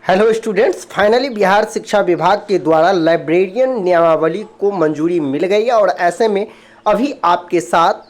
Hello students, finally Bihar शिक्षा विभाग के द्वारा लाइब्रेरियन नियमावली को मंजूरी मिल गई है और ऐसे में अभी आपके साथ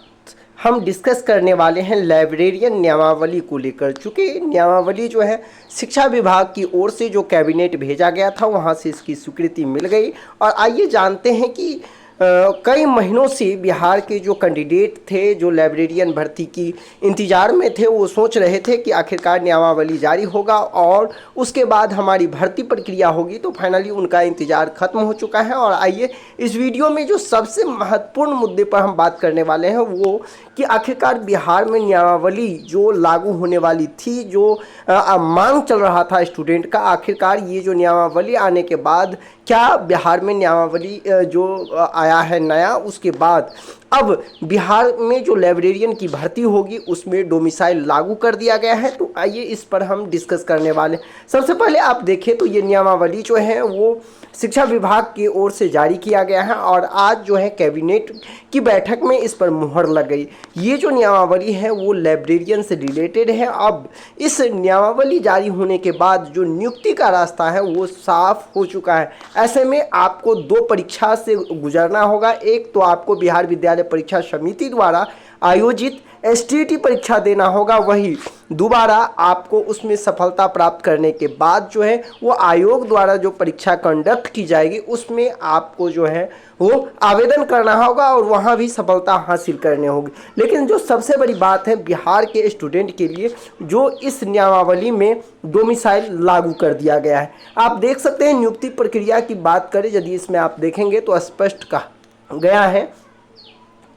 हम डिस्कस करने वाले हैं लाइब्रेरियन नियमावली को लेकर। चूँकि नियमावली जो है शिक्षा विभाग की ओर से जो कैबिनेट भेजा गया था वहाँ से इसकी स्वीकृति मिल गई। और आइए जानते हैं कि कई महीनों से बिहार के जो कैंडिडेट थे जो लाइब्रेरियन भर्ती की इंतज़ार में थे, वो सोच रहे थे कि आखिरकार नियमावली जारी होगा और उसके बाद हमारी भर्ती प्रक्रिया होगी। तो फाइनली उनका इंतज़ार ख़त्म हो चुका है। और आइए इस वीडियो में जो सबसे महत्वपूर्ण मुद्दे पर हम बात करने वाले हैं वो कि आखिरकार बिहार में नियमावली जो लागू होने वाली थी, जो मांग चल रहा था स्टूडेंट का, आखिरकार ये जो नियमावली आने के बाद क्या बिहार में नियमावली जो आया है नया, उसके बाद अब बिहार में जो लाइब्रेरियन की भर्ती होगी उसमें डोमिसाइल लागू कर दिया गया है। तो आइए इस पर हम डिस्कस करने वाले। सबसे पहले आप देखें तो ये नियमावली जो है वो शिक्षा विभाग की ओर से जारी किया गया है और आज जो है कैबिनेट की बैठक में इस पर मुहर लग गई। ये जो नियमावली है वो लाइब्रेरियन से रिलेटेड है। अब इस नियमावली जारी होने के बाद जो नियुक्ति का रास्ता है वो साफ हो चुका है। ऐसे में आपको दो परीक्षा से गुजरना होगा। एक तो आपको बिहार विद्यालय परीक्षा समिति द्वारा आयोजित एसटीईटी परीक्षा देना होगा, वही दोबारा आपको उसमें सफलता प्राप्त करने के बाद जो है वो आयोग द्वारा जो परीक्षा कंडक्ट की जाएगी उसमें आपको जो है वो आवेदन करना होगा और वहाँ भी सफलता हासिल करनी होगी। लेकिन जो सबसे बड़ी बात है बिहार के स्टूडेंट के लिए, जो इस नियमावली में डोमिसाइल लागू कर दिया गया है। आप देख सकते हैं नियुक्ति प्रक्रिया की बात करें यदि इसमें आप देखेंगे तो स्पष्ट कहा गया है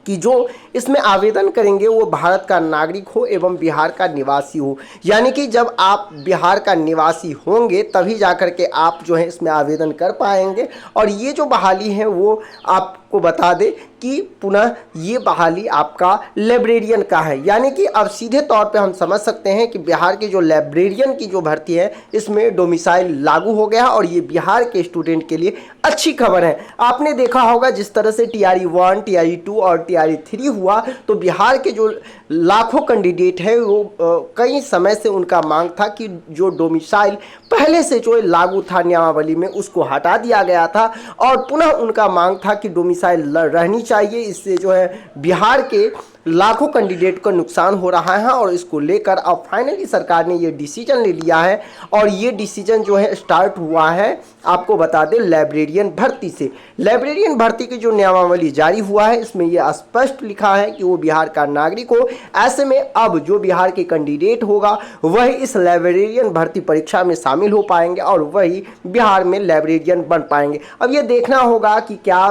कि जो इसमें आवेदन करेंगे वो भारत का नागरिक हो एवं बिहार का निवासी हो। यानी कि जब आप बिहार का निवासी होंगे तभी जाकर के आप जो है इसमें आवेदन कर पाएंगे। और ये जो बहाली है वो आपको बता दें कि पुनः ये बहाली आपका लाइब्रेरियन का है। यानी कि अब सीधे तौर पे हम समझ सकते हैं कि बिहार के जो लाइब्रेरियन की जो भर्ती है इसमें डोमिसाइल लागू हो गया और ये बिहार के स्टूडेंट के लिए अच्छी खबर है। आपने देखा होगा जिस तरह से TRE 1, TRE 2 और TRE 3 हुआ, तो बिहार के जो लाखों कैंडिडेट हैं वो कई समय से उनका मांग था कि जो डोमिसाइल पहले से जो लागू था नियमावली में उसको हटा दिया गया था और पुनः उनका मांग था कि डोमिसाइल रहनी चाहिए। इससे जो है बिहार के लाखों कैंडिडेट को नुकसान हो रहा है और इसको लेकर अब फाइनली सरकार ने ये डिसीजन ले लिया है। और ये डिसीजन जो है स्टार्ट हुआ है, आपको बता दें, लाइब्रेरियन भर्ती से। लाइब्रेरियन भर्ती की जो नियमावली जारी हुआ है इसमें यह स्पष्ट लिखा है कि वो बिहार का नागरिक हो। ऐसे में अब जो बिहार के कैंडिडेट होगा वह इस लाइब्रेरियन भर्ती परीक्षा में शामिल हो पाएंगे और वही बिहार में लाइब्रेरियन बन पाएंगे। अब ये देखना होगा कि क्या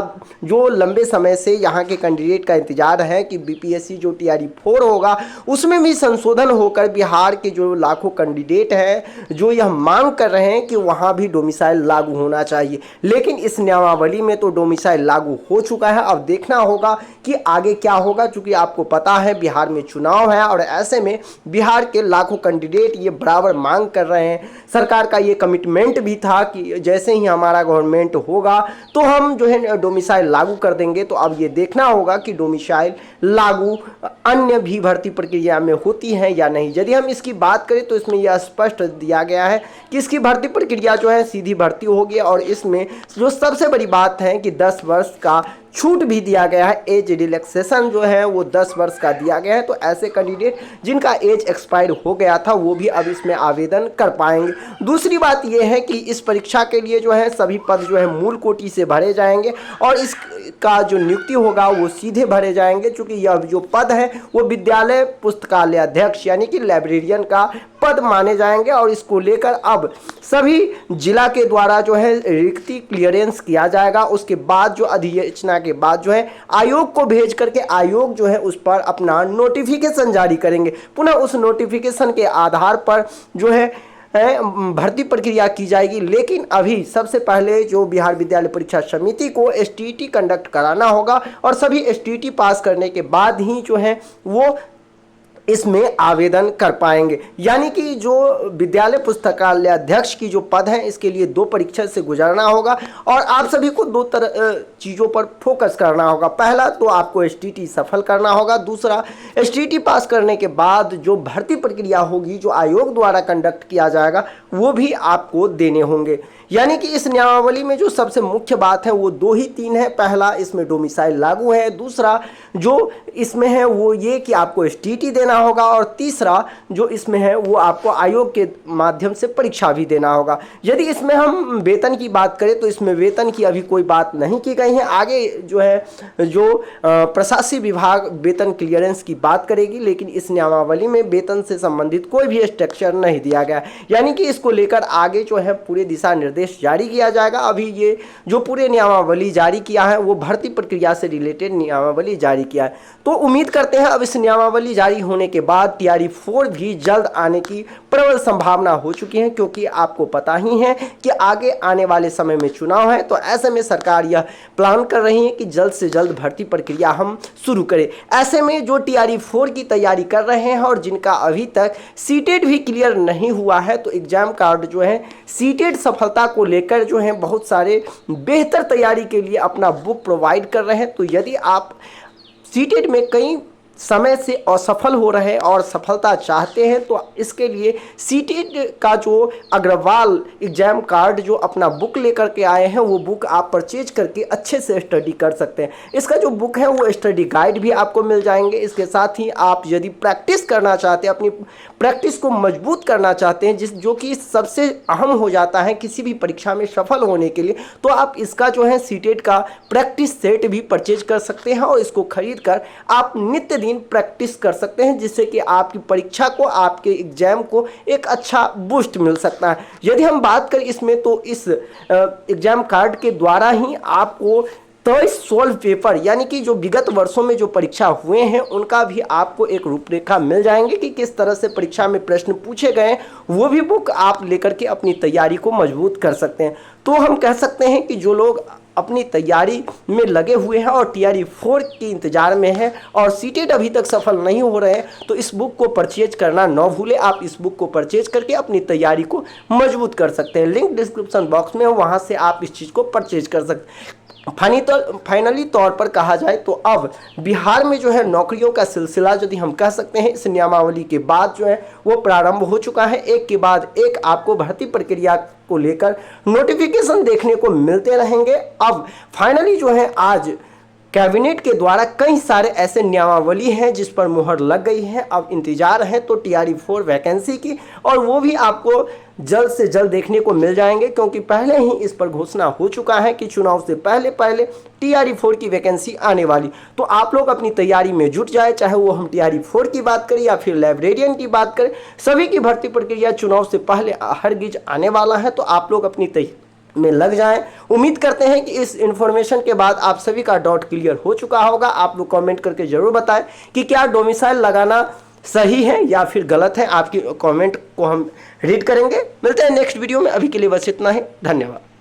जो लंबे समय से यहाँ के कैंडिडेट का इंतजार है कि BPSC जो TRE 4 होगा उसमें भी संशोधन होकर बिहार के जो लाखों कैंडिडेट हैं जो यह मांग कर रहे हैं कि वहां भी डोमिसाइल लागू होना चाहिए। लेकिन इस नियमावली में तो डोमिसाइल लागू हो चुका है। अब देखना होगा कि आगे क्या होगा, क्योंकि आपको पता है बिहार में चुनाव है और ऐसे में बिहार के लाखों कैंडिडेट ये बराबर मांग कर रहे हैं। सरकार का ये कमिटमेंट भी था कि जैसे ही हमारा गवर्नमेंट होगा तो हम जो है डोमिसाइल लागू कर देंगे। तो अब ये देखना होगा कि डोमिसाइल लागू अन्य भी भर्ती प्रक्रिया में होती है या नहीं। यदि हम इसकी बात करें तो इसमें यह स्पष्ट दिया गया है कि इसकी भर्ती प्रक्रिया जो है सीधी भर्ती होगी और इसमें जो सबसे बड़ी बात है कि 10 वर्ष का छूट भी दिया गया है। एज रिलैक्सेशन जो है वो 10 वर्ष का दिया गया है। तो ऐसे कैंडिडेट जिनका एज एक्सपायर हो गया था वो भी अब इसमें आवेदन कर पाएंगे। दूसरी बात ये है कि इस परीक्षा के लिए जो है सभी पद जो है मूल कोटि से भरे जाएंगे और इसका जो नियुक्ति होगा वो सीधे भरे जाएंगे, क्योंकि यह जो पद है वो विद्यालय पुस्तकालय अध्यक्ष यानी कि लाइब्रेरियन का पद माने जाएंगे। और इसको लेकर अब सभी जिला के द्वारा जो है रिक्ति क्लियरेंस किया जाएगा। उसके बाद जो अधिसूचना के बाद जो है आयोग को भेज करके आयोग जो है उस पर अपना नोटिफिकेशन जारी करेंगे। पुनः उस नोटिफिकेशन के आधार पर जो है भर्ती प्रक्रिया की जाएगी। लेकिन अभी सबसे पहले जो बिहार विद्यालय परीक्षा समिति को STET कंडक्ट कराना होगा और सभी STET पास करने के बाद ही जो है वो इसमें आवेदन कर पाएंगे। यानी कि जो विद्यालय पुस्तकालय अध्यक्ष की जो पद है इसके लिए 2 परीक्षा से गुजरना होगा और आप सभी को 2 चीज़ों पर फोकस करना होगा। पहला तो आपको STET सफल करना होगा, दूसरा STET पास करने के बाद जो भर्ती प्रक्रिया होगी जो आयोग द्वारा कंडक्ट किया जाएगा वो भी आपको देने होंगे। यानी कि इस नियमावली में जो सबसे मुख्य बात है वो 2 ही 3 है। पहला, इसमें डोमिसाइल लागू है। दूसरा जो इसमें है वो ये कि आपको एसटीटी देना होगा। और तीसरा जो इसमें है वो आपको आयोग के माध्यम से परीक्षा भी देना होगा। यदि इसमें हम वेतन की बात करें तो इसमें वेतन की अभी कोई बात नहीं की गई है। आगे जो है जो प्रशासकीय विभाग वेतन क्लियरेंस की बात करेगी, लेकिन इस नियमावली में वेतन से संबंधित कोई भी स्ट्रक्चर नहीं दिया गया। यानी कि इसको लेकर आगे जो है पूरे दिशा निर्देश जारी किया जाएगा। अभी ये जो पूरे नियमावली जारी किया है वो भर्ती प्रक्रिया से रिलेटेड नियमावली जारी किया है। तो उम्मीद करते हैं अब इस नियमावली जारी होने के बाद TRE 4 भी जल्द आने की प्रबल संभावना हो चुकी है, क्योंकि आपको पता ही है कि आगे आने वाले समय में चुनाव है। तो ऐसे में सरकार यह प्लान कर रही है कि जल्द से जल्द भर्ती प्रक्रिया हम शुरू करें। ऐसे में जो TRE 4 की तैयारी कर रहे हैं और जिनका अभी तक सीटेट भी क्लियर नहीं हुआ है, तो एग्जाम कार्ड जो है सीटेट सफलता को लेकर जो है बहुत सारे बेहतर तैयारी के लिए अपना बुक प्रोवाइड कर रहे हैं। तो यदि आप सीटेट में कई समय से असफल हो रहे हैं और सफलता चाहते हैं, तो इसके लिए सीटेट का जो अग्रवाल एग्जाम कार्ड जो अपना बुक लेकर के आए हैं वो बुक आप परचेज करके अच्छे से स्टडी कर सकते हैं। इसका जो बुक है वो स्टडी गाइड भी आपको मिल जाएंगे। इसके साथ ही आप यदि प्रैक्टिस करना चाहते हैं, अपनी प्रैक्टिस को मजबूत करना चाहते हैं, जो कि सबसे अहम हो जाता है किसी भी परीक्षा में सफल होने के लिए, तो आप इसका जो है सीटेट का प्रैक्टिस सेट भी परचेज कर सकते हैं और इसको खरीद कर आप नित्य दिन प्रैक्टिस कर सकते हैं, जिससे कि आपकी परीक्षा को, आपके एग्जाम को एक अच्छा बूस्ट मिल सकता है। यदि हम बात करें इसमें, तो इस एग्जाम कार्ड के द्वारा ही आपको 23 सॉल्व पेपर यानी कि जो विगत वर्षों में जो परीक्षा हुए हैं उनका भी आपको एक रूपरेखा मिल जाएंगे कि किस तरह से परीक्षा में प्रश्न पूछे गए, वो भी बुक आप लेकर के अपनी तैयारी को मजबूत कर सकते हैं। तो हम कह सकते हैं कि जो लोग अपनी तैयारी में लगे हुए हैं और TRE 4 के इंतजार में हैं और सीटेट अभी तक सफल नहीं हो रहे हैं, तो इस बुक को परचेज करना न भूलें। आप इस बुक को परचेज करके अपनी तैयारी को मजबूत कर सकते हैं। लिंक डिस्क्रिप्शन बॉक्स में है, वहाँ से आप इस चीज़ को परचेज कर सकते हैं। फाइनली तौर पर कहा जाए तो अब बिहार में जो है नौकरियों का सिलसिला यदि हम कह सकते हैं इस नियमावली के बाद जो है वो प्रारंभ हो चुका है। एक के बाद एक आपको भर्ती प्रक्रिया को लेकर नोटिफिकेशन देखने को मिलते रहेंगे। अब फाइनली जो है आज कैबिनेट के द्वारा कई सारे ऐसे नियमावली हैं जिस पर मुहर लग गई है। अब इंतजार है तो TRE 4 वैकेंसी की, और वो भी आपको जल्द से जल्द देखने को मिल जाएंगे, क्योंकि पहले ही इस पर घोषणा हो चुका है कि चुनाव से पहले पहले TRE 4 की वैकेंसी आने वाली। तो आप लोग अपनी तैयारी में जुट जाए, चाहे वो हम TRE 4 की बात करें या फिर लाइब्रेरियन की बात करें, सभी की भर्ती प्रक्रिया चुनाव से पहले हरगिज आने वाला है। तो आप लोग अपनी तैयारी में लग जाएं। उम्मीद करते हैं कि इस इन्फॉर्मेशन के बाद आप सभी का डाउट क्लियर हो चुका होगा। आप लोग कमेंट करके जरूर बताएं कि क्या डोमिसाइल लगाना सही है या फिर गलत है। आपकी कमेंट को हम रीड करेंगे। मिलते हैं नेक्स्ट वीडियो में, अभी के लिए बस इतना ही। धन्यवाद।